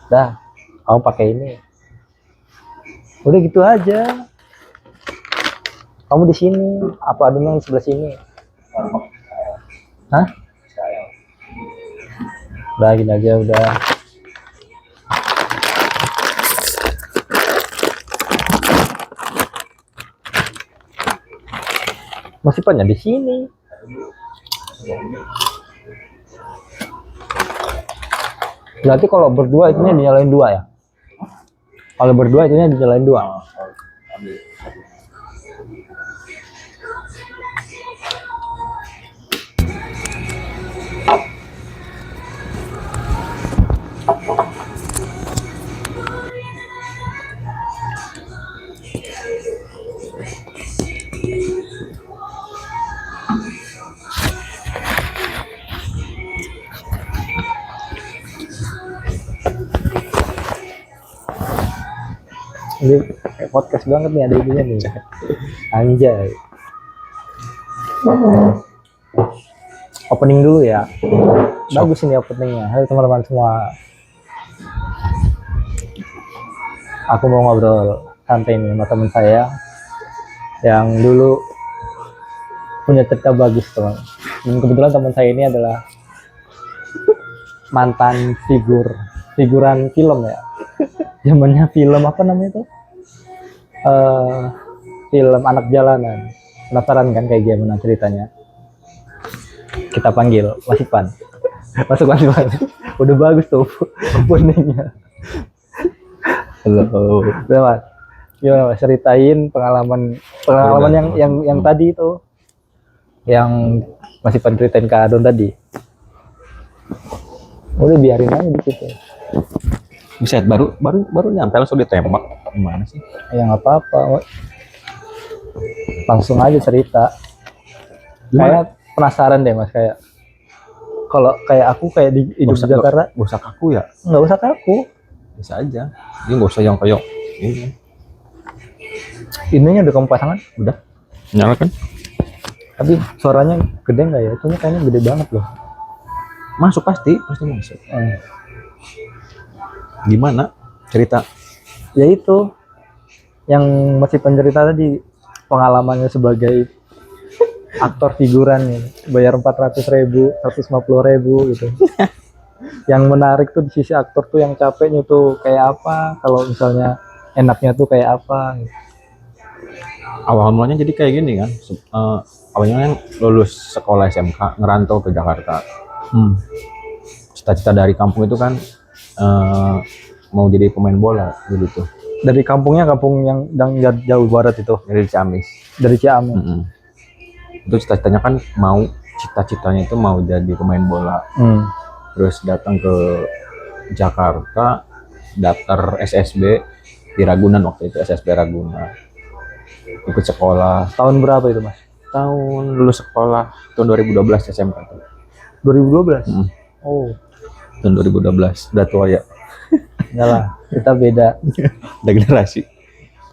dah kamu pakai ini. Udah gitu aja. Kamu di sini, apa adanya di sebelah sini? Hah? Udah gini aja udah. Masih banyak di sini. Berarti kalau berdua itunya dinyalain 2 ya? Kalau berdua itunya dinyalain 2. Ini podcast banget nih ada ininya nih. Anjay. Opening dulu ya. Bagus ini openingnya. Halo teman-teman semua. Aku mau ngobrol santai nih sama teman saya yang dulu punya cerita bagus teman. Dan kebetulan teman saya ini adalah mantan figuran film ya. Zamannya film apa namanya tuh? Film Anak Jalanan. Penasaran kan kayak gimana ceritanya? Kita panggil Mas Ipan. Masuk Mas Ipan. Udah bagus tuh openingnya. Halo. Udah Mas. Gimana Mas? Ceritain pengalaman yang tadi itu. Yang Mas Ipan ceritain ke Adon tadi. Udah biarin aja di situ. Bisa baru nyampe langsung ditembak. Gimana sih? Ya nggak apa-apa. Langsung aja cerita. Kayak penasaran deh Mas, kayak kalau kayak aku kayak di hidup di Jakarta. Gak usah kaku ya? Nggak usah kaku. Bisa aja. Ini gak usah yang kayak ini. Ininya udah kamu pasangan? Udah. Nyala kan? Tapi suaranya gede nggak ya? Itu kayaknya gede banget loh. Pasti masuk. Gimana cerita? Ya itu yang masih pencerita tadi, pengalamannya sebagai aktor figuran nih, bayar 400.000, 150.000 gitu. Yang menarik tuh di sisi aktor tuh yang capeknya tuh kayak apa, kalau misalnya enaknya tuh kayak apa gitu. Awal mulanya jadi kayak gini kan. Awalnya kan lulus sekolah SMK ngerantau ke Jakarta. Cita-cita dari kampung itu kan mau jadi pemain bola dulu tuh. Dari kampung yang jauh barat itu, Dari Ciamis. dari Ciamis. Itu cita-citanya itu mau jadi pemain bola. Terus datang ke Jakarta, daftar SSB di Ragunan waktu itu, SSB Ragunan. Ikut sekolah. Tahun berapa itu Mas? Tahun lulus sekolah tahun 2012 SMK tuh. 2012? Oh. Tahun 2012. Udah tua ya. Enggak lah, kita beda. Udah generasi.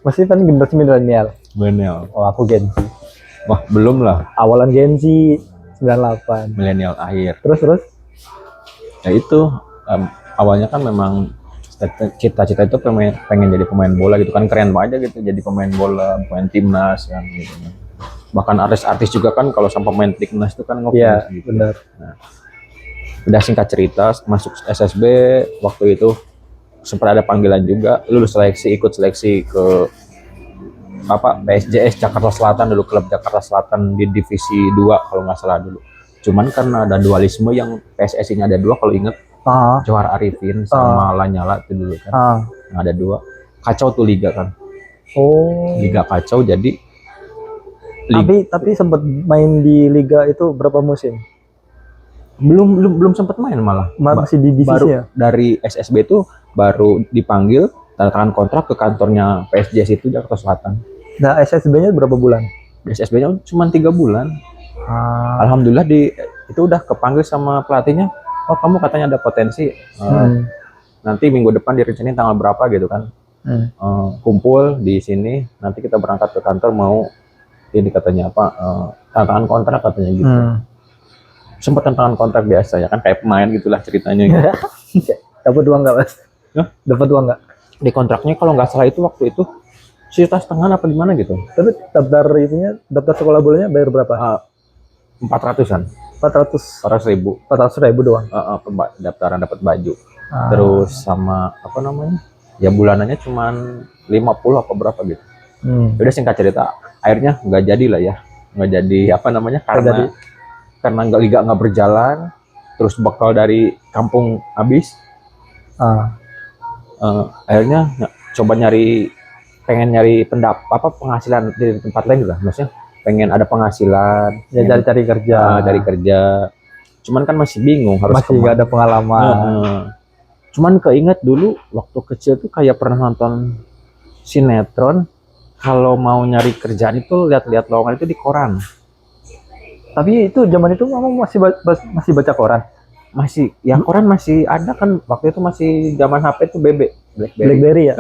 Masih kan generasi milenial. Milenial. Oh, aku Gen Z. Wah, belum lah. Awalan Gen Z 98. Milenial akhir. Terus? Ya itu awalnya kan memang cita-cita itu pengen jadi pemain bola gitu kan, keren banget gitu jadi pemain bola, pemain timnas kan gitu. Bahkan artis-artis juga kan kalau sama pemain timnas itu kan Iya, gitu. benar. Nah, udah singkat cerita masuk SSB waktu itu sempat ada panggilan juga, lulus seleksi, ikut seleksi ke PSJS Jakarta Selatan dulu, klub Jakarta Selatan di divisi 2 kalau nggak salah dulu. Cuman karena ada dualisme yang PSSI-nya ada 2 kalau inget, Johar Arifin sama Lanyala itu dulu kan. Nah, ada 2. Kacau tuh liga kan. Oh. Liga kacau jadi. Tapi sempat main di liga itu berapa musim? Belum sempat main malah. Masih di divisi ya? Dari SSB itu baru dipanggil tanda tangan kontrak ke kantornya PSJS itu Jakarta Selatan. Nah, SSB-nya berapa bulan? SSB-nya cuma 3 bulan. Alhamdulillah itu udah kepanggil sama pelatihnya. Oh, kamu katanya ada potensi. Nanti minggu depan direncanain tanggal berapa gitu kan. Kumpul di sini, nanti kita berangkat ke kantor mau ini katanya tanda tangan kontrak katanya gitu. Sempat tanda tangan kontrak biasa ya kan, kayak pemain gitulah ceritanya gitu. Dapat uang nggak Mas? Hah? Dapat uang nggak? Di kontraknya kalau nggak salah itu waktu itu 1,5 juta apa gimana gitu. Tapi daftar sekolah bolanya bayar berapa? 400-an, 400 400 ribu. 400 ribu doang. Daftaran dapat baju. Ah. Terus sama apa namanya? Ya bulanannya cuman 50 apa berapa gitu. Udah singkat cerita, akhirnya nggak jadi lah ya. Nggak jadi apa namanya? Karena nggak berjalan. Terus bekal dari kampung habis. Akhirnya coba pengen nyari penghasilan di tempat lain lah, maksudnya pengen ada penghasilan Ya cari kerja. cari kerja, cuman kan masih bingung harus Masih nggak ada pengalaman. Cuman keinget dulu waktu kecil tuh kayak pernah nonton sinetron, kalau mau nyari kerjaan itu lihat-lihat lowongan itu di koran. Tapi itu zaman itu mama masih baca koran. Masih, ya koran masih ada kan, waktu itu masih zaman HP tuh BlackBerry ya.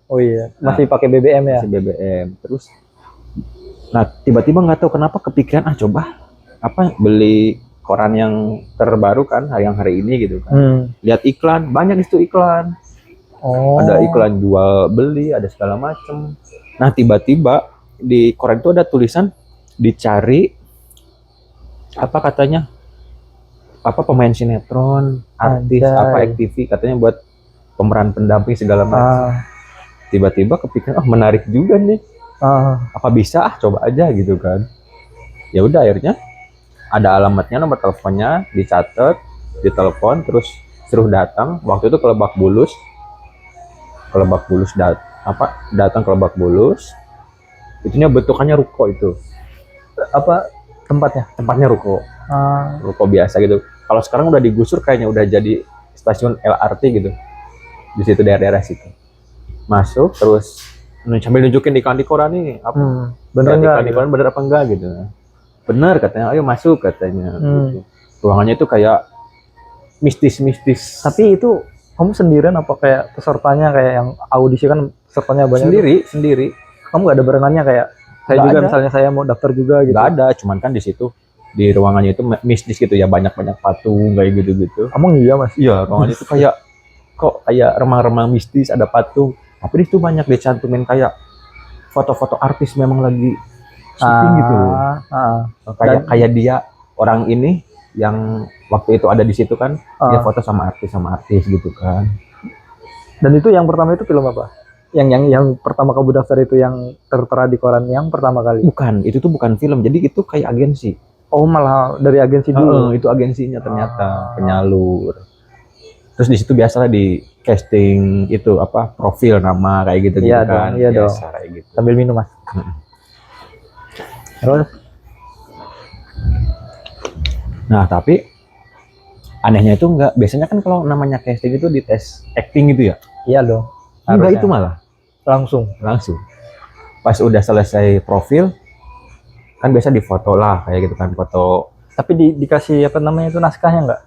Oh iya, Nah, masih pakai BBM ya. masih BBM. Terus, nah tiba-tiba nggak tahu kenapa kepikiran coba beli koran yang terbaru kan, yang hari ini gitu kan. Lihat iklan, banyak di situ iklan. Oh. Ada iklan jual beli, ada segala macem. Nah tiba-tiba di koran itu ada tulisan dicari katanya pemain sinetron, artis, AKTV katanya buat pemeran pendamping segala macam. Tiba-tiba kepikiran, menarik juga nih. Apa bisa? Coba aja gitu kan. Ya udah akhirnya ada alamatnya, nomor teleponnya, dicatat, ditelepon, terus suruh datang. Waktu itu ke Lebak Bulus. Datang ke Lebak Bulus. Itunya bentukannya ruko itu. Apa tempatnya? Tempatnya ruko. Ruko biasa gitu. Kalau sekarang udah digusur, kayaknya udah jadi stasiun LRT gitu. Di situ daerah-daerah situ. Masuk terus sambil nunjukin di koran nih, bener nggak? Di koran bener apa enggak gitu. Bener katanya, ayo masuk katanya. Gitu. Ruangannya itu kayak mistis-mistis. Tapi itu kamu sendirian apa kayak pesertanya, kayak yang audisi kan pesertanya banyak? Sendiri. Kamu nggak ada barengannya kayak saya Nggak juga ada. Misalnya saya mau daftar juga gitu? Nggak ada, cuman kan di situ di ruangannya itu mistis gitu ya, banyak patung kayak gitu-gitu. Emang iya mas? Iya, ruangannya itu kayak remang-remang mistis, ada patung. Tapi di situ banyak dicantumin kayak foto-foto artis memang lagi syuting gitu. Kayak dia orang ini yang waktu itu ada di situ kan, dia foto sama artis gitu kan. Dan itu yang pertama itu film apa? Yang pertama kamu daftar itu yang tertera di koran yang pertama kali? Bukan, itu tuh bukan film, jadi itu kayak agensi. Oh malah dari agensi dulu? Itu agensinya ternyata, penyalur. Terus di situ biasalah di casting itu profil nama kayak gitu kan. Iya dong. Kayak gitu. Sambil minum mas. Terus? Nah tapi anehnya itu enggak, biasanya kan kalau namanya casting itu di tes acting gitu ya. Iya dong. Enggak, itu malah langsung. Pas udah selesai profil kan biasa difoto lah kayak gitu kan, foto. Tapi dikasih itu naskahnya enggak?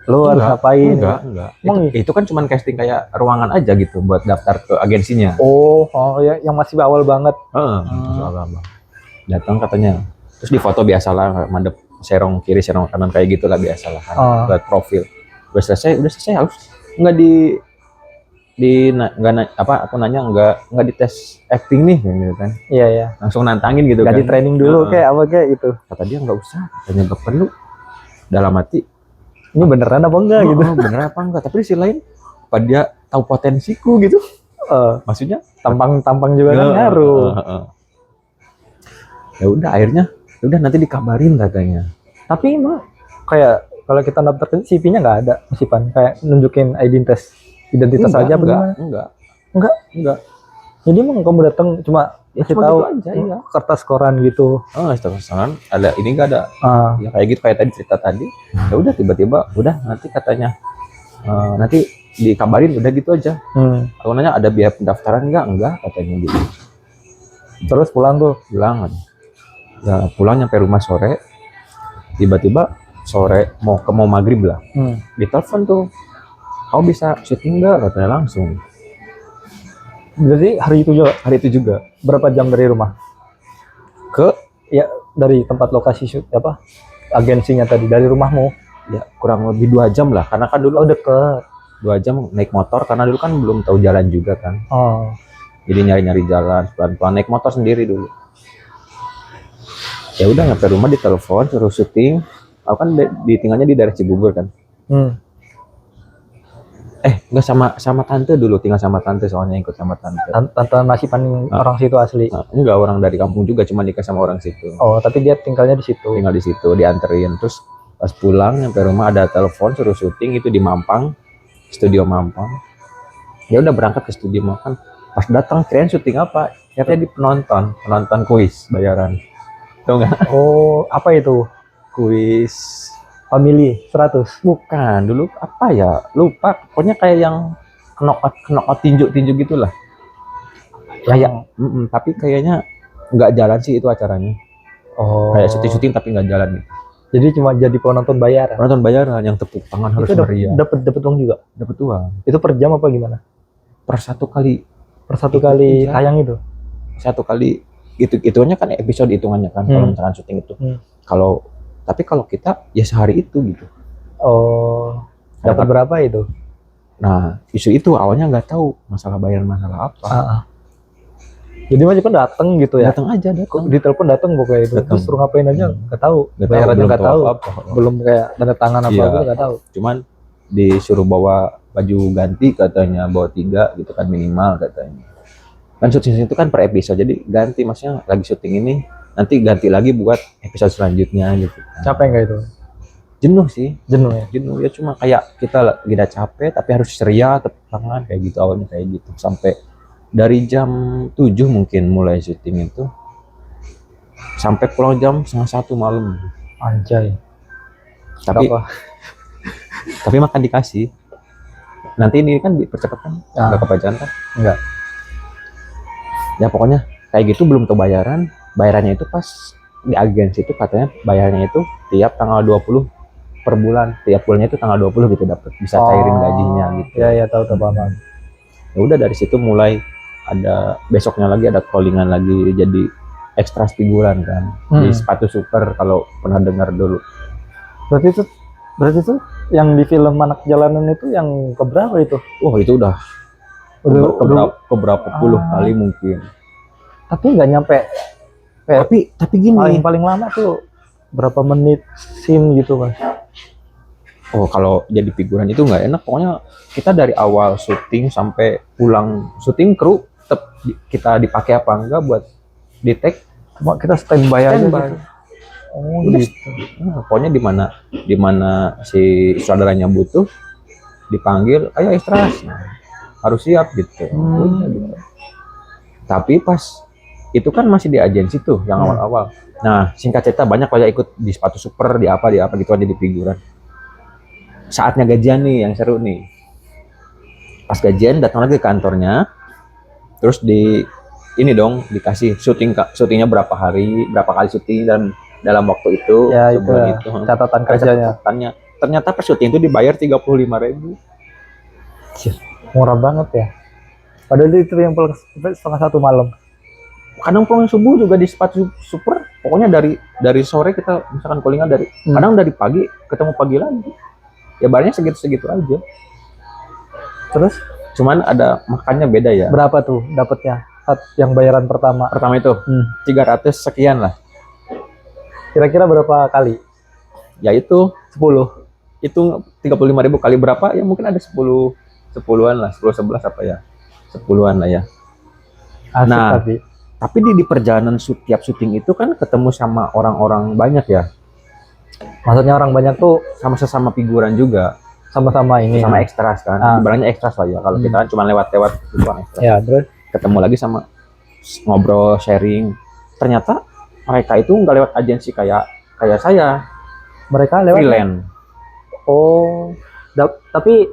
Lo harus ngapain? Enggak. Itu kan cuman casting kayak ruangan aja gitu buat daftar ke agensinya. Oh ya, yang masih awal banget. Datang katanya, terus difoto biasalah, madep serong kiri serong kanan kayak gitulah biasalah kan, buat profil. Udah selesai harus nggak aku nanya nggak dites acting nih gitu kan. Iya. Langsung nantangin gitu kan. Nggak di training dulu kayak gitu. Kata dia nggak usah, katanya nggak perlu. Dalam hati, ini beneran apa enggak gitu? Beneran apa enggak? Tapi di sisi lain, apa dia tahu potensiku gitu? Maksudnya tampang juga kan ngaruh. Ya udah akhirnya, udah nanti dikabarin katanya. Tapi emang kayak kalau kita daftar CV-nya nggak ada masipan kayak nunjukin identitas aja apa gimana? Enggak. Jadi emang kamu datang cuma kasih tahu gitu aja, iya. Kertas koran gitu. Kertas koran ada ini enggak ada. Ya kayak gitu, kayak tadi cerita tadi. Ya udah tiba-tiba udah nanti katanya nanti dikabarin, udah gitu aja. Aku nanya ada biaya pendaftaran enggak katanya gitu. Terus pulang kan. Ya pulang nyampe rumah sore. Tiba-tiba sore mau maghrib lah. Ditelepon tuh. Kamu bisa syuting nggak? Katanya langsung. Berarti hari itu juga. Berapa jam dari rumah? Dari tempat lokasi shoot agensinya tadi, dari rumahmu? Ya kurang lebih 2 jam lah, karena kan dulu deket. 2 jam naik motor karena dulu kan belum tahu jalan juga kan. Oh. Jadi nyari-nyari jalan pelan-pelan naik motor sendiri dulu. Ya udah nyampe rumah ditelepon suruh syuting. Aku kan ditinggalnya di daerah Cibubur kan. Enggak sama tante dulu, tinggal sama tante soalnya ikut sama tante. Tante masih paling orang situ asli. Enggak, orang dari kampung juga, cuma nikah sama orang situ. Oh, tapi dia tinggalnya di situ. Tinggal di situ, dianterin. Terus pas pulang nyampe rumah ada telepon suruh syuting itu di Mampang, studio Mampang. Ya udah berangkat ke studio Mampang. Pas datang kirain syuting apa? Ternyata di penonton kuis bayaran. Tahu nggak? Oh, apa itu? Kuis Family 100. bukan, dulu apa ya? Lupa. Pokoknya kayak yang knockout tinju gitulah. Kayak tapi kayaknya nggak jalan sih itu acaranya. Oh. Kayak syuting tapi nggak jalan gitu. Jadi cuma jadi penonton bayaran. Penonton bayaran yang tepuk tangan harus Itu meriah. dapat uang juga. Dapat uang. Itu per jam apa gimana? Per satu kali Kali Iya. tayang itu. Satu kali hitungannya kan episode hitungannya kan kalau misalkan syuting itu. Tapi kalau kita ya sehari itu gitu. Oh. Dapat berapa itu? Nah, isu itu awalnya nggak tahu masalah bayaran masalah apa. Jadi masih kan datang gitu ya. Datang aja, datang. Ditelepon datang pokoknya itu. Datang. Terus suruh ngapain aja nggak tahu. Nggak tahu, Bayarannya belum nggak tahu tahu. apa-apa. Belum kayak tanda tangan apa Iya. gitu nggak tahu. Cuman disuruh bawa baju ganti katanya, bawa 3 gitu kan minimal katanya. Kan syuting itu kan per episode, jadi ganti maksudnya lagi syuting ini nanti ganti lagi buat episode selanjutnya gitu. Capek nggak itu? Jenuh sih, Jenuh ya. jenuh ya, cuma kayak kita lagi udah capek tapi harus ceria tepuk tangan kayak gitu, awalnya kayak gitu sampai dari jam 7 mungkin mulai syuting itu sampai pulang jam 12:30 malam. Anjay. Tapi Berapa? tapi makan dikasih. Nanti ini kan dipercepat kan, nggak kebagian kan? Enggak. Ya pokoknya kayak gitu, belum tahu bayarannya itu pas di agensi itu katanya bayarnya itu tiap tanggal 20 per bulan, tiap bulannya itu tanggal 20 gitu dapat, bisa cairin gajinya gitu. Ya tahu paham. Ya udah dari situ mulai ada besoknya lagi ada callingan lagi jadi ekstra figuran kan di Sepatu Super, kalau pernah dengar dulu. Berarti itu yang di film Anak Jalanan itu yang keberapa itu? Wah itu udah keberapa puluh kali mungkin. Tapi nggak nyampe. Tapi gini. Paling lama tuh berapa menit scene gitu Mas? Oh kalau jadi figuran itu nggak enak, pokoknya kita dari awal syuting sampai pulang syuting, kru tetap kita dipakai apa enggak buat di take, Cuma kita standby aja gitu. Oh gitu. Nah, pokoknya di mana si saudaranya butuh dipanggil, ayo extras, harus siap gitu. Udah, gitu. Tapi pas itu kan masih di agensi tuh yang awal-awal. Nah singkat cerita banyak kayak ikut di Sepatu Super, di apa gitu aja di figuran. Saatnya gajian nih yang seru nih. Pas gajian datang lagi ke kantornya, terus ini dong dikasih syutingnya berapa hari, berapa kali syuting dalam waktu itu, Ya sebulan itu catatan kerjanya. Catatannya. Ternyata per syuting itu dibayar 35.000. Murah banget ya. Padahal itu yang pulang 1:30 malam. Kadang pulang subuh juga di Sepatu Super. Pokoknya dari sore kita misalkan callingan kadang dari pagi ketemu pagi lagi. Ya barangnya segitu aja. Terus Cuman ada makannya beda ya. berapa tuh dapatnya yang bayaran pertama? Pertama itu 300 sekian lah. Kira-kira berapa kali? Ya itu 10. Itu 35.000 kali berapa? Ya mungkin ada 10-an lah, 10-11 apa ya. 10-an lah ya. Asik Nah, tapi di perjalanan tiap syuting itu kan ketemu sama orang-orang banyak ya. maksudnya orang banyak tuh Sama sesama figuran juga. sama-sama ini. Sama ekstras kan. Ibaratnya ekstras lah ya. Kalau kita kan cuma lewat-lewat itu kan ekstras. Ya, terus Ketemu lagi sama ngobrol, sharing. Ternyata mereka itu nggak lewat agensi kayak saya. mereka lewat. Freelance. Oh, tapi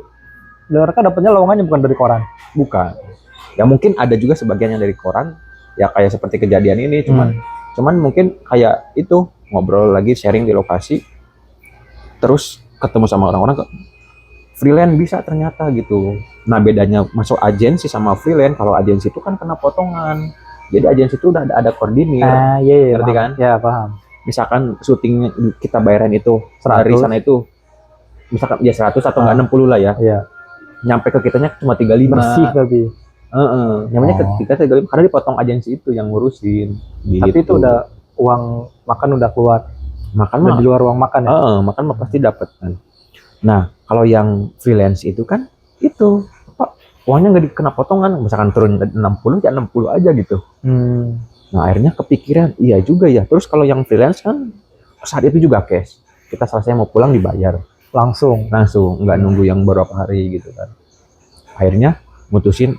mereka dapatnya lowongannya bukan dari koran. Bukan. Ya mungkin ada juga sebagian yang dari koran. Ya kayak seperti kejadian ini. Cuman mungkin kayak itu. Ngobrol lagi, sharing di lokasi. Terus ketemu sama orang-orang. Freelance bisa ternyata gitu. Nah bedanya masuk agensi sama freelance, kalau agensi itu kan kena potongan. Jadi agensi itu udah ada koordinir. Iya, Ngerti kan? Ya, paham. Misalkan syuting kita bayaran itu dari 100. sana itu misalkan ya 100 atau enggak 60 lah ya. Iya. nyampe ke kitanya cuma 35. Bersih tapi. Namanya Oh. ketika 35 karena dipotong agensi itu yang ngurusin. Gitu. Tapi itu udah uang makan udah keluar. makan Udah mah di luar uang makan ya. makan mah pasti dapat kan. Nah, kalau yang freelance itu kan itu apa, uangnya nggak dikena potongan, misalkan turun 60 ya 60 aja gitu. Nah, akhirnya kepikiran, iya juga ya. Terus kalau yang freelance kan saat itu juga cash. Kita selesai mau pulang dibayar Langsung. nggak nunggu yang beberapa hari gitu kan. Akhirnya mutusin,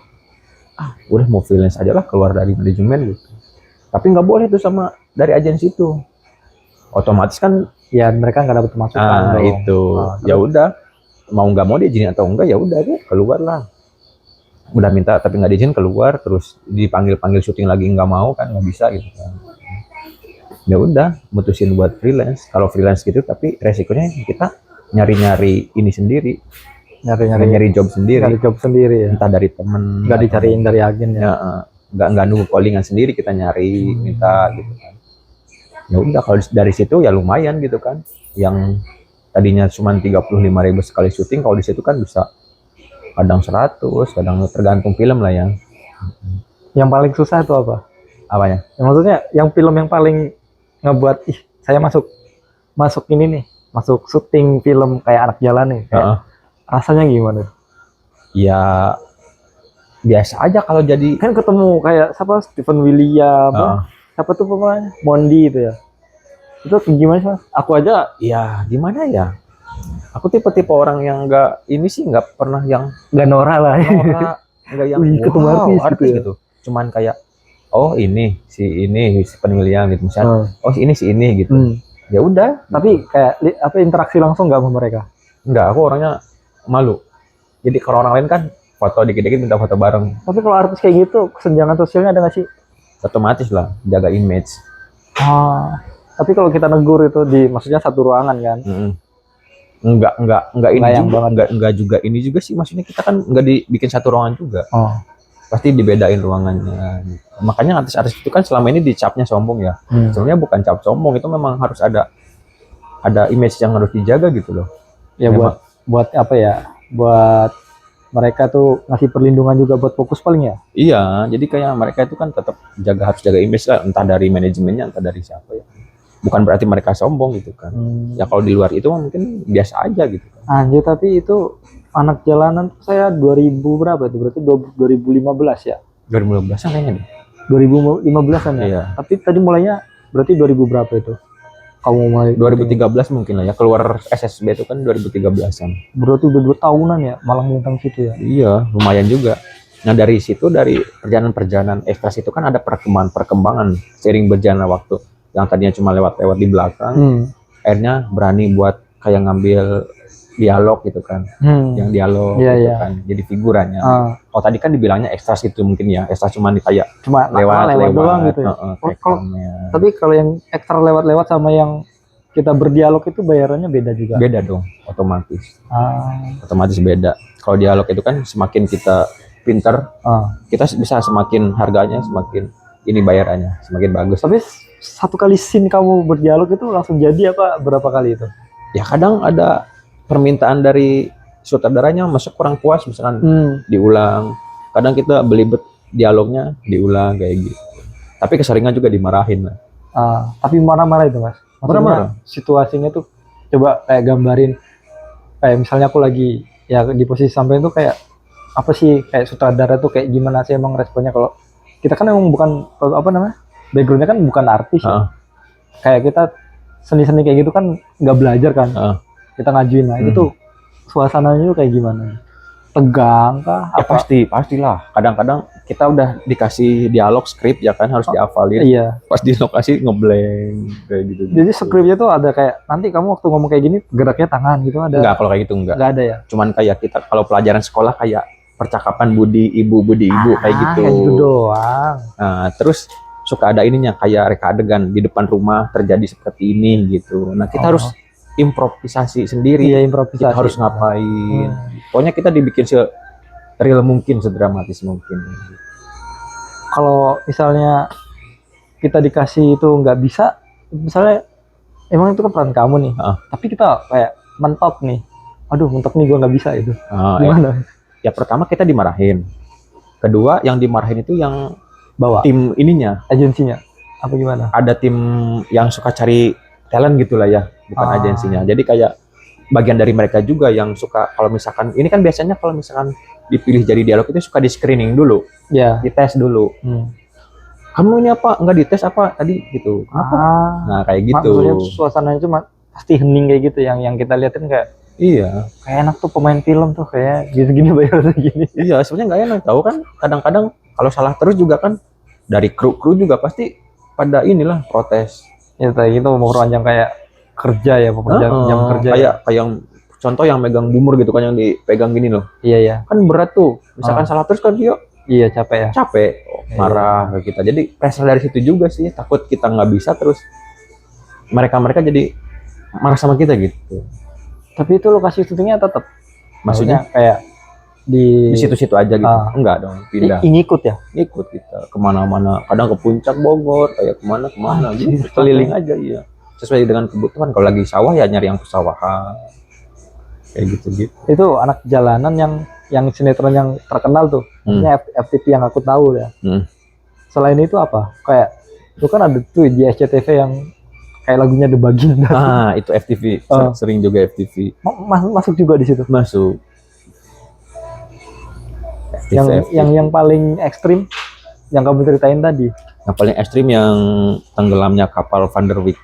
udah mau freelance aja lah, keluar dari manajemen gitu. Tapi nggak boleh tuh sama dari agensi itu. Otomatis kan, Ya mereka nggak dapat masukan dong. itu Nah, ya udah, mau nggak mau diizinin atau enggak ya udah deh keluar lah. Udah minta tapi nggak diizin, keluar, terus dipanggil syuting lagi nggak mau kan, nggak bisa gitu kan. Ya udah mutusin buat freelance. Kalau freelance gitu tapi resikonya kita nyari ini sendiri, nyari job sendiri, Nyari job sendiri ya. entah dari temen, Nggak dicariin dari agen ya. ya, nggak nunggu callingan sendiri, kita nyari minta gitu kan. Ya udah kalau dari situ ya lumayan gitu kan. Yang tadinya cuma 35.000 sekali syuting, kalau di situ kan bisa kadang 100, kadang tergantung film lah ya. Yang paling susah itu apa? Apanya? Ya, maksudnya yang film yang paling ngebuat saya masuk ini nih, masuk syuting film kayak Anak Jalan nih. Kayak, rasanya gimana? Ya biasa aja kalau jadi Kan ketemu kayak siapa, Stephen William, siapa tuh pemainnya, Mondi itu ya. Itu gimana sih Mas? Aku aja ya gimana ya, aku tipe-tipe orang yang nggak pernah yang nggak norak lah. norak, nggak yang Wih, ketemu artis gitu ya? gitu. Cuman kayak ini si penilaian gitu misalnya, ini si ini gitu. Ya udah, Tapi kayak apa interaksi langsung nggak sama mereka? nggak, aku orangnya malu. Jadi kalau orang lain kan foto dikit-dikit minta foto bareng, Tapi kalau artis kayak gitu, kesenjangan sosialnya ada nggak sih? otomatis lah jaga image. Tapi kalau kita negur itu maksudnya satu ruangan kan? Enggak ini Bayang juga, enggak juga ini juga sih, maksudnya kita kan enggak dibikin satu ruangan juga. Pasti dibedain ruangannya gitu. Makanya artis-artis itu kan selama ini dicapnya sombong ya. Sebenarnya bukan cap sombong, itu memang harus ada image yang harus dijaga gitu loh. Ya Memang. buat apa ya? Buat mereka tuh ngasih perlindungan juga buat fokus paling ya? Iya, jadi kayak mereka itu kan tetap harus jaga image lah, entah dari manajemennya, entah dari siapa ya. Bukan berarti mereka sombong gitu kan. Ya kalau di luar itu mungkin biasa aja gitu kan. Anjir, tapi itu Anak Jalanan saya 2000 berapa itu? Berarti 2015 ya? 2015 kayaknya deh. 2015-an ya? Iya. Tapi tadi mulainya berarti 2000 berapa itu? Kamu mulai 2013 mungkin lah ya, keluar SSB itu kan 2013-an. Berarti udah 2 tahunan ya malang melintang situ ya? Iya, lumayan juga. Nah dari situ, dari perjalanan ekstras itu kan ada perkembangan seiring berjalannya waktu. Yang tadinya cuma lewat-lewat di belakang, akhirnya berani buat kayak ngambil dialog gitu kan, yang dialog gitu kan, jadi figurannya. Oh tadi kan dibilangnya ekstras gitu mungkin ya, ekstras cuma kayak lewat doang gitu ya. Tapi kalau yang ekstra lewat-lewat sama yang kita berdialog itu bayarannya beda juga. Beda dong, otomatis. Otomatis beda. Kalau dialog itu kan semakin kita pinter, kita bisa semakin harganya, semakin ini bayarannya semakin bagus. Tapi satu kali scene kamu berdialog itu langsung jadi apa berapa kali itu? Ya kadang ada permintaan dari sutradaranya, masuk kurang puas misalkan diulang. Kadang kita belibet dialognya, diulang kayak gitu. Tapi keseringan juga dimarahin lah. Tapi marah-marah itu Mas? Marah-marah. Situasinya tuh coba kayak gambarin, kayak misalnya aku lagi ya di posisi sampai itu kayak apa sih, kayak sutradara tuh kayak gimana sih emang responnya? Kalau kita kan emang bukan apa namanya, backgroundnya kan bukan artis ya. Kayak kita seni-seni kayak gitu kan nggak belajar kan. Kita ngajuin lah, itu tuh suasananya tuh kayak gimana? Tegang kah? Ya pastilah. Kadang-kadang kita udah dikasih dialog skrip ya kan, harus dihafalin. Iya. Pas di lokasi ngeblank kayak gitu. Jadi skripnya tuh ada kayak nanti kamu waktu ngomong kayak gini geraknya tangan gitu ada? Enggak, kalau kayak gitu enggak. Enggak ada ya? Cuman kayak kita kalau pelajaran sekolah kayak percakapan budi ibu kayak gitu. Kayak gitu doang. Nah, terus suka ada ininya kayak reka adegan di depan rumah terjadi seperti ini gitu. Nah, kita harus improvisasi sendiri. Iya, improvisasi. Kita harus ngapain. Pokoknya kita dibikin real mungkin, sedramatis mungkin. Kalau misalnya kita dikasih itu nggak bisa, misalnya emang itu kan peran kamu nih, tapi kita kayak mentok nih, aduh mentok nih gue nggak bisa itu, gimana? ya pertama kita dimarahin. Kedua yang dimarahin itu yang Bawa tim ininya. agensinya apa gimana? Ada tim yang suka cari talent gitulah ya, bukan agensinya. Jadi kayak bagian dari mereka juga yang suka, kalau misalkan ini kan biasanya kalau misalkan dipilih jadi dialog itu suka di screening dulu, Ya. dites dulu. Kamu ini apa? Enggak dites apa tadi gitu. Kenapa? Nah kayak gitu. Maksudnya suasananya cuma pasti hening kayak gitu, yang kita liatin kayak Iya. kayak enak tuh pemain film tuh kayak gini-gini bayar segini. Iya, sebenarnya nggak enak tahu kan. Kadang-kadang kalau salah terus juga kan dari kru juga pasti pada inilah protes. Ya tadi itu mau ranjang kayak kerja ya, pekerjaan jam kerja. Kayak yang contoh yang megang bumur gitu kan, yang dipegang gini loh. Iya ya. Kan berat tuh. Misalkan salah terus kan dia Iya capek ya. capek, marah ke kita. Jadi pressure dari situ juga sih. Takut kita nggak bisa terus mereka jadi marah sama kita gitu. Tapi itu lokasi syutingnya tetap. Maksudnya kayak di situ-situ aja gitu. Enggak dong, pindah. Ngikut ya. Ikut kita kemana-mana, kadang ke puncak Bogor, kayak kemana gitu, keliling aja iya, sesuai dengan kebutuhan. Kalau lagi sawah ya nyari yang pesawahan kayak gitu. Itu anak jalanan yang sinetron yang terkenal tuh, maksudnya FTV yang aku tahu ya. Selain itu apa? Kayak itu kan ada tuh di SCTV yang kayak lagunya The Baginda. Itu FTV, sering juga FTV. Masuk juga di situ. Masuk. Yang paling ekstrim yang kamu ceritain tadi. Yang paling ekstrim yang tenggelamnya kapal Van der Wijk.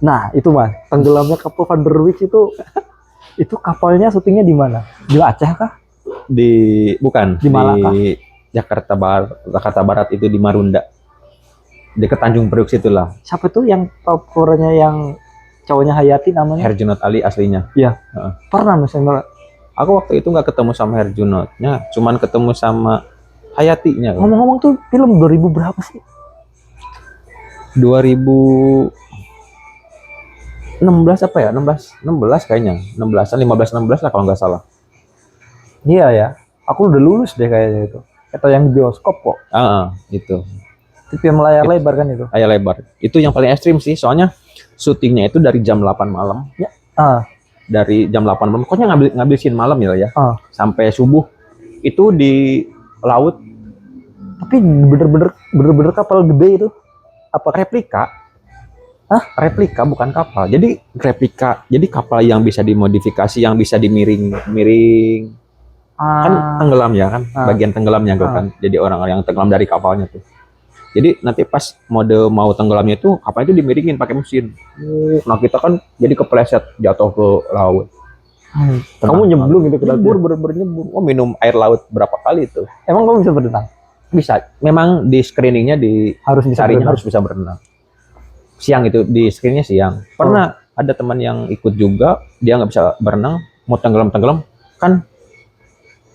Nah itu mas, tenggelamnya kapal Van der Wijk itu kapalnya syutingnya di mana? Di Aceh kah? Bukan di Malaka? Di Jakarta Barat itu di Marunda, dekat Tanjung Priok situlah. Siapa tuh yang tokonya yang cowoknya Hayati namanya? Herjunot Ali aslinya. Iya. Pernah mas? Aku waktu itu nggak ketemu sama Herjunotnya, cuman ketemu sama Hayatinya. Ngomong-ngomong tuh film 2000 berapa sih? 2016 apa ya? 16 kayaknya. 16-an, 15-16 lah kalau nggak salah. Iya ya. Aku udah lulus deh kayaknya itu. Atau yang di bioskop kok. Itu. Itu film layar lebar kan itu? Layar lebar. Itu yang paling ekstrim sih, soalnya syutingnya itu dari jam 8 malam. Ya. Dari jam 8 malam. Pokoknya ngambil scene malam ya. Sampai subuh. Itu di laut. Tapi bener-bener kapal gede itu? Apa replika? Replika bukan kapal. Jadi replika. Jadi kapal yang bisa dimodifikasi, yang bisa dimiring. Kan tenggelam ya kan, bagian tenggelamnya kan. Jadi orang-orang yang tenggelam dari kapalnya tuh. Jadi nanti pas mode mau tenggelamnya itu kapal itu dimiringin pakai mesin. Nah kita kan jadi kepleset jatuh ke laut. Kamu nyemplung gitu ke laut? Bener-bener nyemplung. Minum air laut berapa kali itu? Emang kamu bisa berenang? Bisa. Memang di screeningnya harus bisa berenang. Siang itu di screeningnya siang. Pernah ada teman yang ikut juga, dia nggak bisa berenang, mau tenggelam kan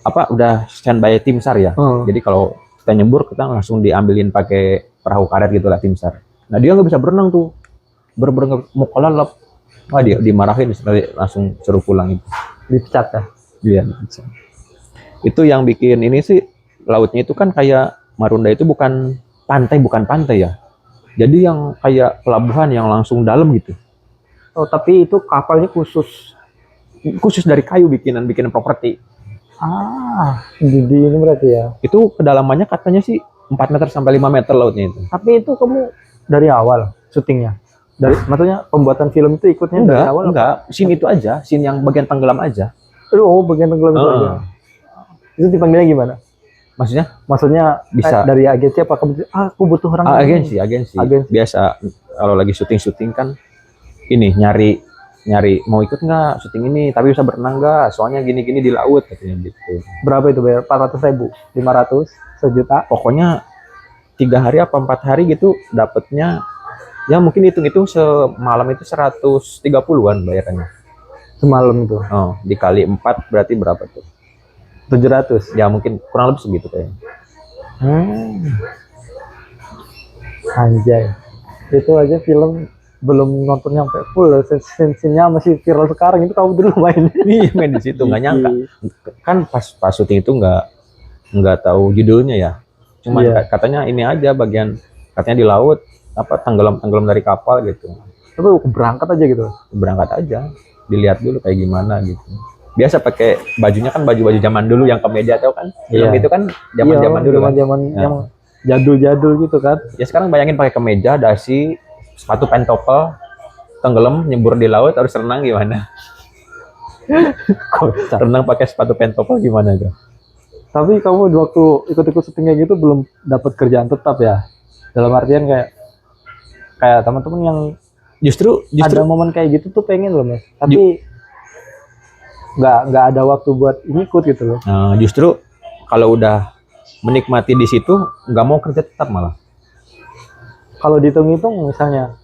udah standby tim SAR ya. Jadi kalau kita nyebur kita langsung diambilin pakai perahu karet gitulah tim SAR. Nah dia nggak bisa berenang tuh, berenang mau kelalap. Dia dimarahin, langsung suruh pulang itu. Dipecat ya? Iya dipecat. Itu yang bikin ini sih, lautnya itu kan kayak Marunda itu bukan pantai ya. Jadi yang kayak pelabuhan yang langsung dalam gitu. Oh tapi itu kapalnya khusus dari kayu bikinan properti. Di ini berarti ya. Itu kedalamannya katanya sih 4 meter sampai 5 meter lautnya itu. Tapi itu kamu dari awal syutingnya? Maksudnya pembuatan film itu ikutnya dari awal? Enggak, scene itu aja, scene yang bagian tenggelam aja. Bagian tenggelam itu aja. Itu dipanggilnya gimana? Maksudnya bisa dari agensi apa kamu? Aku butuh orang. Agensi. Biasa kalau lagi syuting kan ini nyari mau ikut nggak syuting ini, tapi bisa berenang nggak? Soalnya gini di laut katanya gitu. Berapa itu bayar? 400.000, 500, sejuta? Pokoknya 3 hari apa 4 hari gitu dapatnya. Ya mungkin hitung semalam itu 130-an bayarannya. Semalam itu? Dikali 4 berarti berapa tuh? 700? Ya mungkin kurang lebih segitu kayaknya. Anjay. Itu aja film belum nonton nyampe full, scene-nya masih viral sekarang. Itu kamu dulu main? Iya main di situ, nggak nyangka. Kan pas syuting itu nggak tahu judulnya ya. Cuma katanya ini aja bagian, katanya di laut tenggelam dari kapal gitu. Tapi berangkat aja gitu? Berangkat aja, dilihat dulu kayak gimana gitu. biasa pakai bajunya kan baju-baju zaman dulu yang kemeja tahu kan? Film Iya. itu kan zaman-zaman dulu kan. Zaman Ya. yang jadul-jadul gitu kan. Ya sekarang bayangin pakai kemeja, dasi, sepatu pentopel, tenggelam, nyebur di laut, harus renang gimana? Kocak. Renang pakai sepatu pentopel gimana tuh? Tapi kamu waktu ikut-ikut syuting kayak gitu belum dapat kerjaan tetap ya? Dalam artian kayak teman-teman yang Justru ada momen kayak gitu tuh pengen loh mas. Tapi nggak ada waktu buat ngikut gitu loh. justru kalau udah menikmati di situ nggak mau kerja tetap malah. Kalau dihitung-hitung misalnya,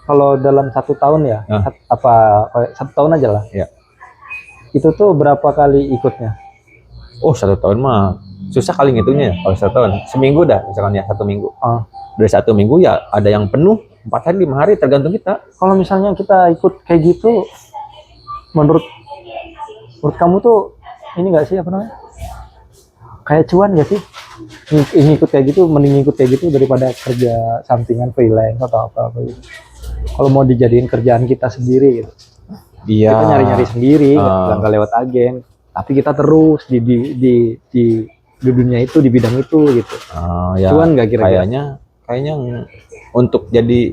kalau dalam 1 tahun ya, Ah. kayak 1 tahun aja lah. Ya. Itu tuh berapa kali ikutnya? Oh 1 tahun mah susah kali ngitungnya ya. Kalau 1 tahun seminggu dah misalkan ya 1 minggu. Ah. Dari 1 minggu ya ada yang penuh 4 hari 5 hari tergantung kita. Kalau misalnya kita ikut kayak gitu, menurut kamu tuh ini nggak sih apa namanya? Kayak cuan nggak sih? Ngikut kayak gitu, mending ngikut kayak gitu daripada kerja sampingan freelance atau apa gitu. Kalau mau dijadiin kerjaan kita sendiri gitu. Iya. Kita nyari-nyari sendiri, Ah. nggak lewat agen. Tapi kita terus di dunia itu, di bidang itu gitu. Ya, Cuan nggak kira-kira? kayaknya untuk jadi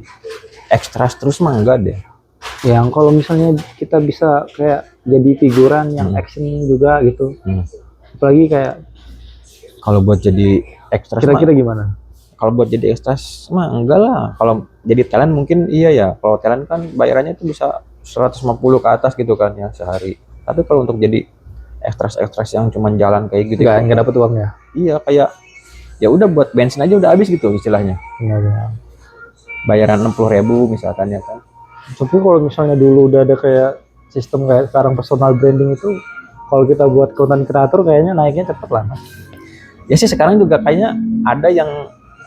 ekstras terus mah enggak deh. Yang kalau misalnya kita bisa kayak jadi figuran yang action juga gitu. Apalagi kayak Kalau buat jadi ekstras kira-kira gimana? kalau buat jadi ekstras mah enggak lah. Kalau jadi talent mungkin iya ya. Kalau talent kan bayarannya itu bisa 150 ke atas gitu kan ya sehari. Tapi kalau untuk jadi ekstras yang cuman jalan kayak gitu Nggak dapet uangnya. iya kayak ya udah buat bensin aja udah habis gitu istilahnya. Benar. Bayaran 60.000 misalkan ya kan. Tapi kalau misalnya dulu udah ada kayak sistem kayak sekarang personal branding itu, kalau kita buat konten kreator kayaknya naiknya cepet lah mas. Ya sih sekarang juga kayaknya ada yang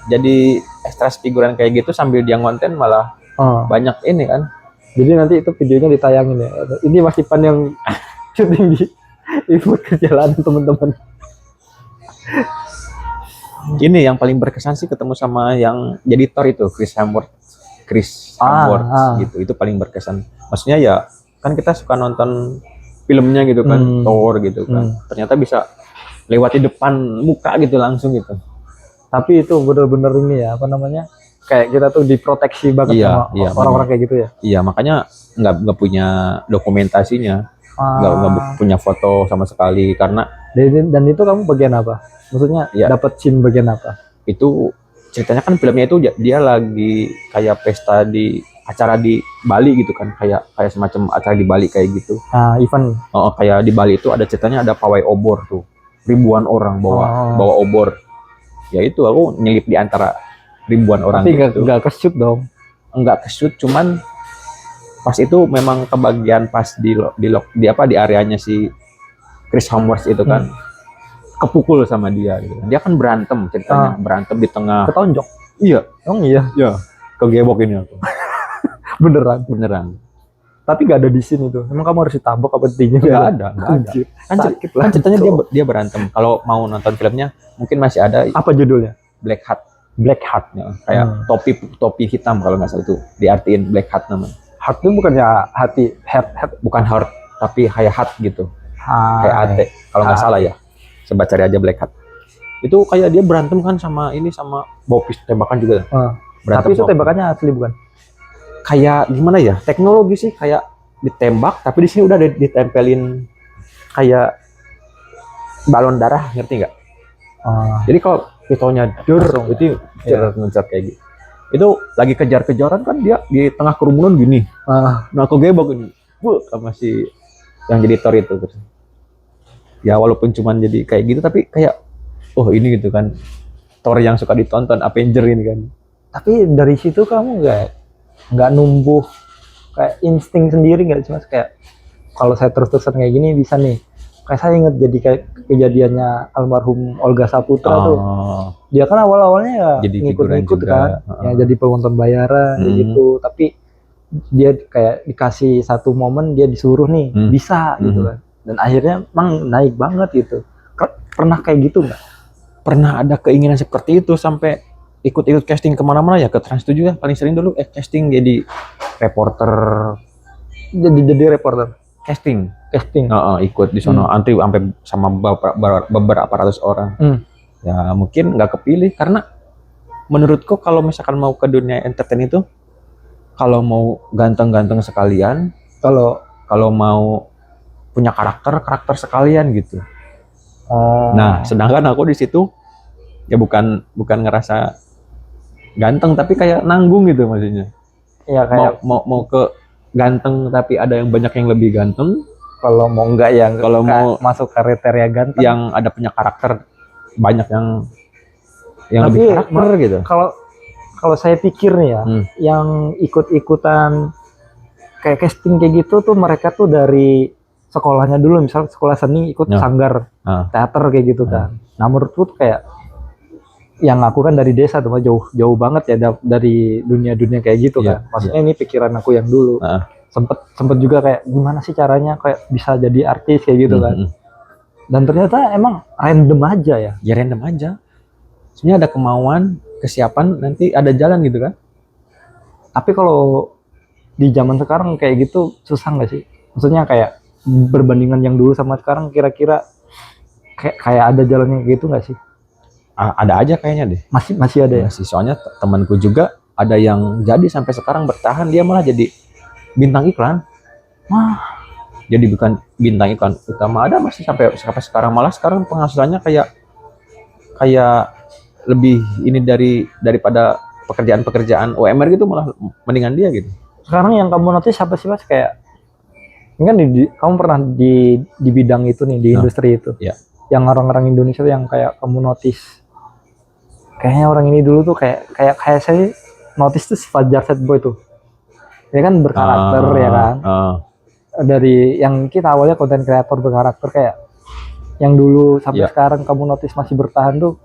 jadi ekstras figuran kayak gitu sambil dia konten malah banyak ini kan. Jadi nanti itu videonya ditayangin ya. Ini Mas Ipan yang syuting di ikut perjalanan teman-teman. Ini yang paling berkesan sih ketemu sama yang jadi Thor itu Chris Hemsworth gitu. Itu paling berkesan. Maksudnya ya kan kita suka nonton filmnya gitu kan, Thor gitu kan. Ternyata bisa lewati depan muka gitu langsung gitu. Tapi itu bener-bener ini ya, apa namanya? Kayak kita tuh diproteksi banget sama orang-orang kayak gitu ya. Iya, makanya nggak punya dokumentasinya, nggak punya foto sama sekali karena. Dan itu kamu bagian apa? Maksudnya dapat scene bagian apa? Itu ceritanya kan filmnya itu dia lagi kayak pesta di acara di Bali gitu kan, kayak semacam acara di Bali kayak gitu. Event. Kayak di Bali itu ada ceritanya ada pawai obor tuh, ribuan orang bawa obor. Ya itu aku nyelip di antara ribuan orang. Tapi gitu. nggak keshoot dong? Nggak keshoot, cuman pas itu memang kebagian pas di areanya si Chris Hemsworth itu kan kepukul sama dia gitu. Dia kan berantem ceritanya, berantem di tengah. Ketonjok. Iya. Oh iya. Iya. Kegebok ini aku. Beneran. Tapi nggak ada di sini tuh. Emang kamu harus ditabok apa tinggi? Nggak ada. Kan ceritanya dia berantem. Kalau mau nonton filmnya mungkin masih ada. Apa judulnya? Black Hat ya. Kayak topi hitam kalau nggak salah itu diartiin Black Hat namanya. Heart itu bukannya hati, heart bukan heart tapi kayak hat gitu. Kayak ate kalau nggak salah ya. Coba cari aja Black Hat. Itu kayak dia berantem kan sama bawa pistol tembakan juga. Tapi itu tembakannya asli bukan? Kayak gimana ya? Teknologi sih kayak ditembak tapi di sini udah ditempelin kayak balon darah, ngerti nggak? Jadi kalau pistolnya itu ngejar kayak gitu. Itu lagi kejar-kejaran kan dia di tengah kerumunan gini. Nah aku gebok ini. Sama si yang jadi Thor itu. Ya walaupun cuman jadi kayak gitu tapi kayak ini gitu kan. Thor yang suka ditonton Avenger ini kan. Tapi dari situ kamu nggak numbuh kayak insting sendiri nggak cuma kayak kalau saya terus-terusan kayak gini bisa nih. Kayak saya inget jadi kayak kejadiannya almarhum Olga Saputra tuh. Dia kan awal-awalnya ya ngikut-ngikut kan. Ya jadi penonton bayaran gitu. Tapi dia kayak dikasih satu momen dia disuruh nih bisa gitu kan. Dan akhirnya emang naik banget gitu. Pernah kayak gitu nggak? Pernah ada keinginan seperti itu sampai ikut casting kemana-mana ya ke Trans 7 ya paling sering dulu casting jadi reporter. Jadi reporter. casting. Casting. Ikut di sono antri sampai sama beberapa ratus orang. Ya mungkin nggak kepilih karena menurutku kalau misalkan mau ke dunia entertain itu, kalau mau ganteng-ganteng sekalian, kalau mau punya karakter sekalian gitu. Nah, sedangkan aku di situ ya bukan ngerasa ganteng tapi kayak nanggung gitu maksudnya. Ya kayak mau ke ganteng tapi ada yang banyak yang lebih ganteng. Kalau mau enggak ya, kalau mau masuk kriteria ganteng yang ada punya karakter banyak yang tapi lebih karakter gitu. Kalau saya pikir nih ya, yang ikut-ikutan kayak casting kayak gitu tuh mereka tuh dari sekolahnya dulu, misal sekolah seni ikut sanggar teater kayak gitu kan. Nah menurutku tuh kayak yang aku kan dari desa tuh jauh banget ya dari dunia kayak gitu kan. Maksudnya ini pikiran aku yang dulu. Sempet juga kayak gimana sih caranya kayak bisa jadi artis kayak gitu kan. Dan ternyata emang random aja ya. Ya random aja. Sebenarnya ada kemauan, kesiapan, nanti ada jalan gitu kan. Tapi kalau di zaman sekarang kayak gitu susah nggak sih? Maksudnya kayak berbandingan yang dulu sama sekarang kira-kira kayak ada jalannya gitu nggak sih? Ada aja kayaknya deh. Masih ada ya? Masih, soalnya temanku juga ada yang jadi sampai sekarang bertahan, dia malah jadi bintang iklan. Jadi bukan bintang iklan utama, ada masih sampai sekarang, malah sekarang penghasilannya kayak lebih ini daripada pekerjaan UMR gitu, malah mendingan dia gitu. Sekarang yang kamu notice siapa sih Mas, kayak ini kan kamu pernah di bidang itu nih, di industri itu. Ya. Yang orang-orang Indonesia yang kayak kamu notice. Kayaknya orang ini dulu tuh kayak saya notice tuh si Fajar Set Boy tuh. Dia kan berkarakter ya kan. Dari yang kita awalnya konten kreator berkarakter, kayak yang dulu sampai sekarang kamu notice masih bertahan tuh,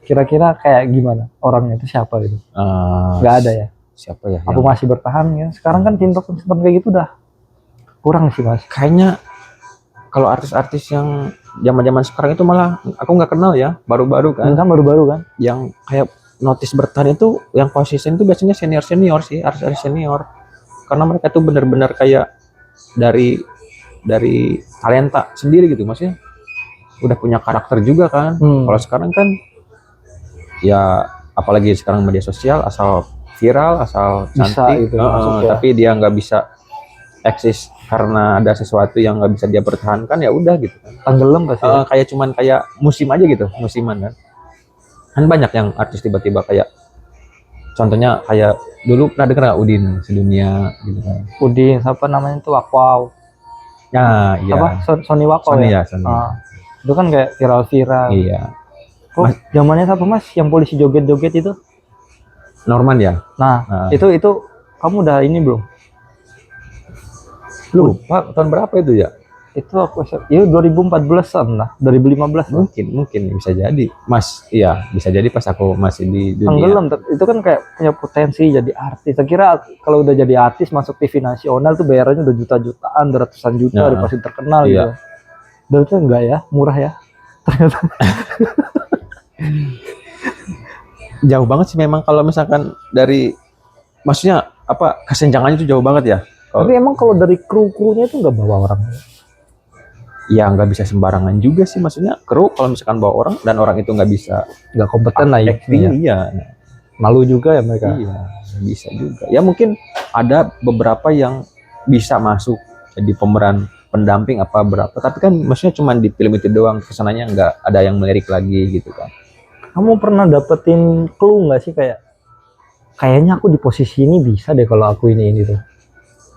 kira-kira kayak gimana orangnya itu, siapa gitu? Nggak ada ya? Siapa ya? Aku masih bertahan ya. Sekarang kan TikTok kayak gitu udah kurang sih Mas. Kayaknya kalau artis-artis yang zaman sekarang itu malah aku nggak kenal ya, baru-baru kan. Baru-baru kan. Yang kayak notice bertahan itu, yang konsisten itu biasanya senior sih, artis senior. Karena mereka tuh benar-benar kayak dari talenta sendiri gitu, maksudnya udah punya karakter juga kan. Kalau sekarang kan ya apalagi sekarang media sosial, asal viral, asal cantik gitu, tapi dia nggak bisa eksis karena ada sesuatu yang nggak bisa dia pertahankan, ya udah gitu kan, tenggelam pasti. Kayak cuman kayak musim aja gitu, musiman kan banyak yang artis tiba-tiba kayak, contohnya kayak dulu pernah dengar nggak Udin Sedunia gitu kan. Udin siapa namanya tuh, Wow. Ya, iya. Apa? Sony Wow ya? Sony. Itu kan kayak viral. Iya. Zamannya siapa Mas yang polisi joget-joget itu? Norman ya? Nah. Itu kamu udah ini belum? Lupa tahun berapa itu ya? Itu aku ya 2014-an lah, 2015. Mungkin bisa jadi. Mas, iya, bisa jadi pas aku masih di dunia. Tenggelam, itu kan kayak punya potensi jadi artis. Saya kira kalau udah jadi artis masuk TV nasional tuh bayarannya udah juta-jutaan, ratusan juta, udah pasti terkenal gitu. Dan itu enggak ya, murah ya. Ternyata. Jauh banget sih memang kalau misalkan dari, maksudnya apa, kesenjangannya itu jauh banget ya. Tapi emang kalau dari kru-krunya itu nggak bawa orang? Ya nggak bisa sembarangan juga sih, maksudnya kru kalau misalkan bawa orang dan orang itu nggak kompeten lah ya. Iya. Malu juga ya mereka. Iya, bisa juga. Ya mungkin ada beberapa yang bisa masuk jadi pemeran pendamping apa berapa, tapi kan maksudnya cuma di film itu doang, kesananya nggak ada yang melirik lagi gitu kan. Kamu pernah dapetin clue nggak sih, kayaknya aku di posisi ini bisa deh kalau aku ini tuh?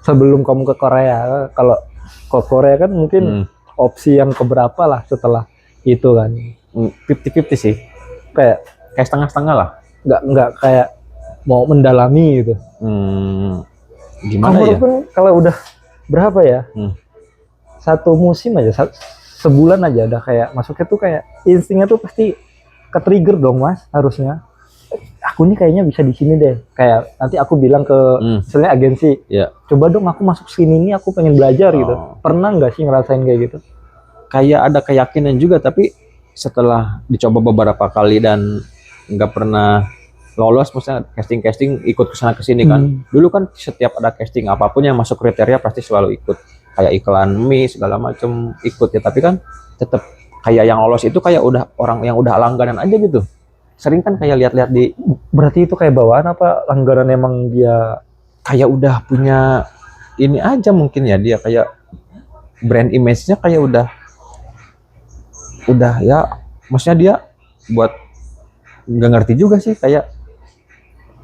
Sebelum kamu ke Korea, kalau ke Korea kan mungkin opsi yang keberapa lah setelah itu kan? 50-50 sih, kayak setengah-setengah lah. Nggak kayak mau mendalami gitu. Gimana kamu ya? Pun kalau udah berapa ya? Satu musim aja, sebulan aja udah kayak masuknya tuh kayak instingnya tuh pasti ke-trigger dong Mas, harusnya. Aku nih kayaknya bisa di sini deh. Kayak nanti aku bilang ke misalnya agensi, coba dong aku masuk sini nih, aku pengen belajar gitu. Pernah nggak sih ngerasain kayak gitu? Kayak ada keyakinan juga, tapi setelah dicoba beberapa kali dan nggak pernah lolos, misalnya casting ikut kesana kesini kan. Dulu kan setiap ada casting apapun yang masuk kriteria pasti selalu ikut. kayak iklan mie segala macem ikut ya, tapi kan tetap kayak yang lolos itu kayak udah orang yang udah langganan aja gitu. Sering kan kayak lihat-lihat di, Berarti itu kayak bawaan apa langgaran emang dia? kayak udah punya ini aja mungkin ya, dia kayak brand image-nya kayak udah ya, maksudnya dia buat, nggak ngerti juga sih, kayak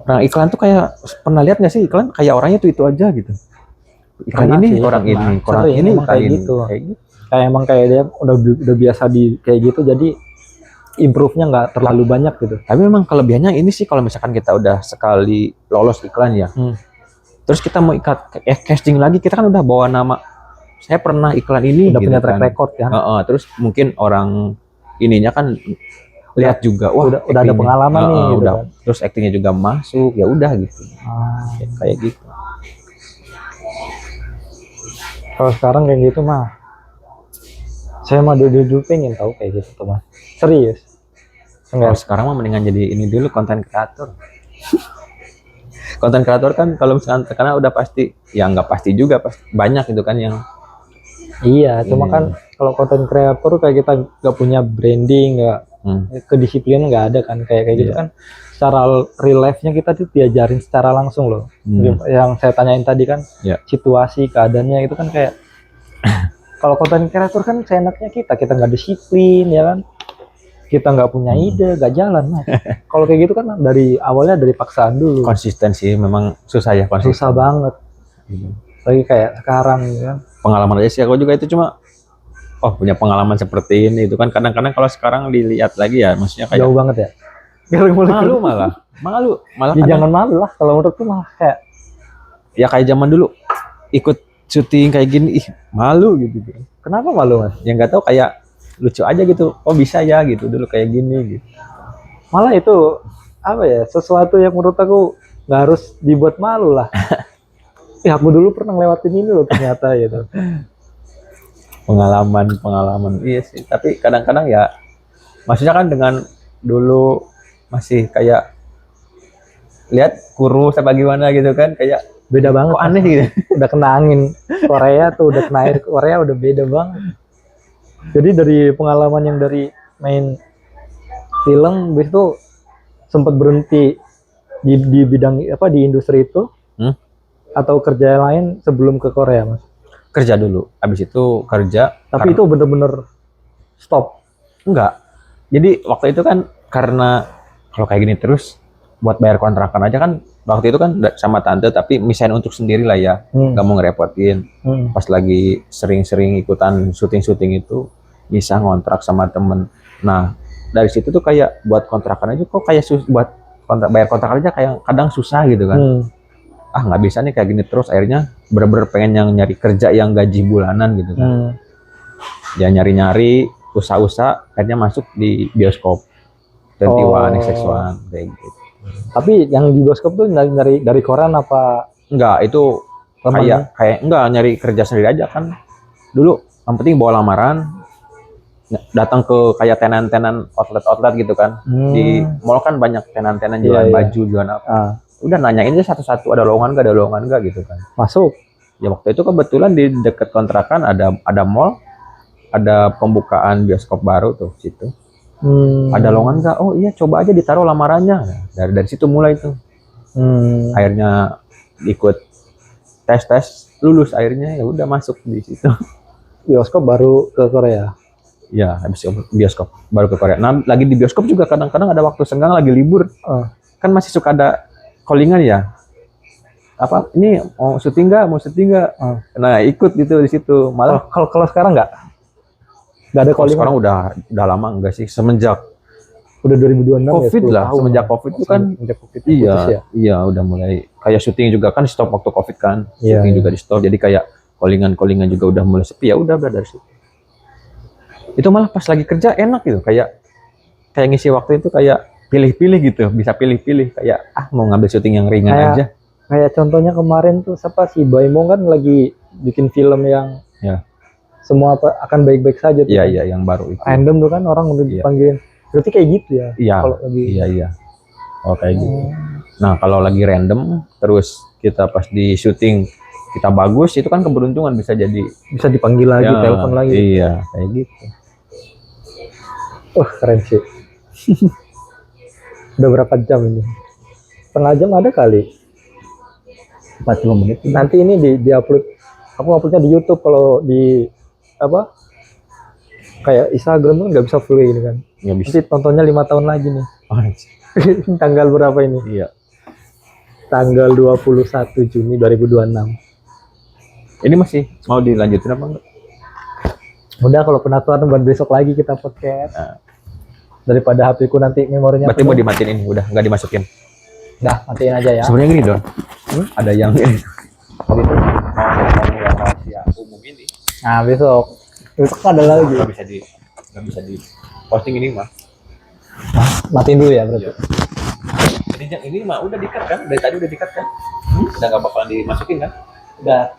orang iklan tuh kayak pernah lihat nggak sih iklan kayak orangnya tuh itu aja gitu. Iklan Pernah ini sih, orang pernah. ini, orang Sering ini emang iklan kayak ini. gitu. Kayak gitu. Kayak emang kayak dia udah biasa di kayak gitu, jadi improve-nya nggak terlalu banyak gitu. Tapi memang kelebihannya ini sih, kalau misalkan kita udah sekali lolos iklan ya, terus kita mau casting lagi, kita kan udah bawa nama, saya pernah iklan ini Udah gitu punya track kan. record kan. Terus mungkin orang ininya kan lihat juga, wah udah ada actingnya. pengalaman nih gitu udah, kan. terus aktingnya juga masuk, ya udah gitu. Kayak gitu. Kalau sekarang kayak gitu mah, saya mah dulu pengen tahu kayak gitu tuh mas. Serius. Kalau Enggak. sekarang mah mendingan jadi ini dulu, konten kreator. Konten kreator kan kalau misalkan karena udah pasti, ya nggak pasti juga, pasti banyak itu kan yang Iya, cuma kan kalau konten kreator kayak kita nggak punya branding, nggak kedisiplinan nggak ada kan, kayak gitu Iya. kan. Secara real life-nya kita tuh diajarin secara langsung loh. Yang saya tanyain tadi kan, Iya. situasi keadaannya itu kan kayak kalau konten kreator kan seenaknya kita nggak disiplin ya kan, kita nggak punya ide, nggak jalan mas. Kalau kayak gitu kan dari awalnya dari paksaan dulu, konsistensi memang susah ya, konsisten. susah banget. Lagi kayak sekarang ya kan. Pengalaman aja sih aku juga itu, cuma punya pengalaman seperti ini itu kan, kadang-kadang kalau sekarang dilihat lagi ya, maksudnya kayak Jauh banget ya. malu, malah Ya, kadang, jangan malu lah kalau menurutku mah kayak ya kayak zaman dulu ikut syuting kayak gini, ih malu gitu. kenapa malu mas? Ya nggak tahu, kayak lucu aja gitu, oh bisa ya gitu dulu kayak gini gitu. Malah itu apa ya, sesuatu yang menurut aku nggak harus dibuat malu lah. Aku dulu pernah ngelewatin ini loh ternyata gitu. Pengalaman iya sih, tapi kadang-kadang ya, maksudnya kan dengan dulu masih kayak lihat kurus apa gimana gitu kan, kayak Beda banget. kok aneh gitu. Udah kena angin Korea tuh, udah kena air Korea, udah beda banget. Jadi dari pengalaman yang dari main film, bis itu sempat berhenti di bidang apa, di industri itu, atau kerja lain sebelum ke Korea mas? Kerja dulu, habis itu kerja. Tapi itu bener-bener stop. Enggak. Jadi waktu itu kan karena kalau kayak gini terus buat bayar kontrakan aja kan, waktu itu kan sama tante, tapi misahin untuk sendiri lah ya, nggak mau ngerepotin. Pas lagi sering-sering ikutan syuting-syuting itu bisa ngontrak sama temen. Nah dari situ tuh kayak buat kontrakan aja kok kayak buat bayar kontrakan aja kayak kadang susah gitu kan. Nggak bisa nih kayak gini terus, akhirnya bener-bener pengen yang nyari kerja yang gaji bulanan gitu kan. Ya nyari-nyari usaha-usaha, akhirnya masuk di bioskop 21 XX1 kayak gitu. Tapi yang di bioskop tuh dari koran apa? Enggak, itu kayak enggak, nyari kerja sendiri aja kan. Dulu yang penting bawa lamaran, datang ke kayak tenan-tenan outlet gitu kan. Di mall kan banyak tenan-tenan jualan baju, jualan apa. Udah nanyain aja satu-satu, ada lowongan nggak gitu kan. Masuk. Ya waktu itu kebetulan di dekat kontrakan ada mall, ada pembukaan bioskop baru tuh situ. Ada lowongan nggak? Oh iya, coba aja ditaruh lamarannya. Nah, dari situ mulai tuh. Akhirnya ikut tes lulus, akhirnya ya udah masuk di situ. Bioskop baru ke Korea. Ya, habis bioskop baru ke Korea. Nah, lagi di bioskop juga kadang-kadang ada waktu senggang lagi libur. Kan masih suka ada callingan ya. Apa ini mau syuting nggak? Nah, ikut gitu di situ. Malah kalau sekarang nggak ada callingan. Sekarang udah lama enggak sih, semenjak udah 2026 COVID ya, lah, tahun. semenjak COVID itu kan. Iya, udah mulai kayak syuting juga kan stop waktu COVID kan. Syuting juga di stop, jadi kayak callingan juga udah mulai sepi, ya udah dari situ. Itu malah pas lagi kerja enak gitu, kayak ngisi waktu itu kayak pilih-pilih gitu, bisa pilih-pilih, kayak mau ngambil syuting yang ringan aja. Kayak contohnya kemarin tuh siapa sih, Baimong kan lagi bikin film yang semua akan baik-baik saja tuh. Iya, yang baru itu. Random tuh kan orang udah dipanggilin. Berarti kayak gitu ya? Iya. Kalau lagi. Iya. Oh kayak gitu. Nah kalau lagi random, terus kita pas di syuting kita bagus itu kan keberuntungan, bisa jadi Bisa dipanggil lagi, ya, telepon lagi. iya kayak gitu. Wah, keren sih. Udah berapa jam ini? Setengah jam ada kali. 40 menit Nanti ini di upload. Aku uploadnya di YouTube. Kalau di apa? Kayak Instagram tuh nggak bisa full ini kan. nggak bisa. Nanti tontonnya 5 tahun lagi nih. Tanggal berapa ini? Iya, Tanggal 21 Juni 2026. ini masih mau dilanjutin apa enggak? Udah, kalau penasaran buat besok lagi kita podcast. Nah, Daripada HP ku nanti memorinya berarti mau penuh. dimatiin ini, udah nggak dimasukin. Dah, matiin aja ya. Sebenarnya gini Don, ada yang ini waktu itu mau yang rahasia umum ini Nah, besok ada lagi. nggak bisa di posting ini mah. Matiin dulu ya berarti. Iya. Jadi yang ini mah udah di-cut kan, dari tadi udah di-cut kan, udah nggak bakalan dimasukin kan. Udah.